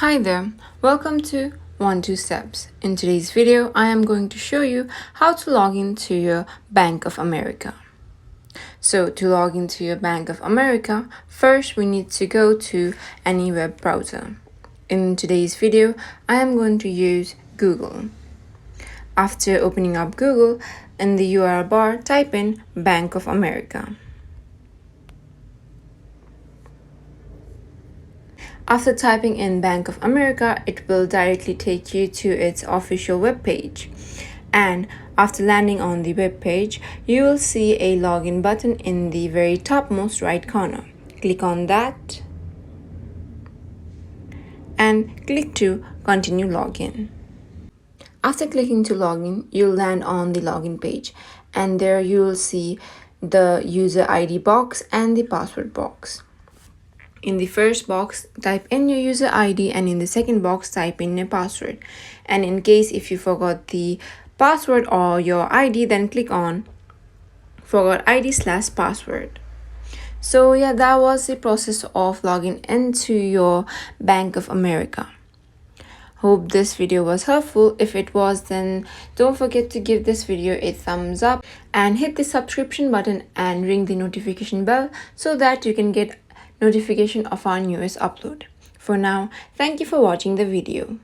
Hi there, welcome to 1-2 Steps. In today's video, I am going to show you how to log into your Bank of America. So to log into your Bank of America, first we need to go to any web browser. In today's video, I am going to use Google. After opening up Google, in the URL bar, type in Bank of America. After typing in Bank of America, it will directly take you to its official webpage. And after landing on the webpage, you will see a login button in the very topmost right corner. Click on that and click to continue login. After clicking to login, you'll land on the login page, and there you will see the user ID box and the password box. In the first box, type in your user ID, and in the second box, type in your password. And in case if you forgot the password or your ID, then click on forgot ID/password. So yeah, that was the process of logging into your Bank of America. Hope this video was helpful. If it was, then don't forget to give this video a thumbs up and hit the subscription button and ring the notification bell so that you can get notification of our newest upload. For now, thank you for watching the video.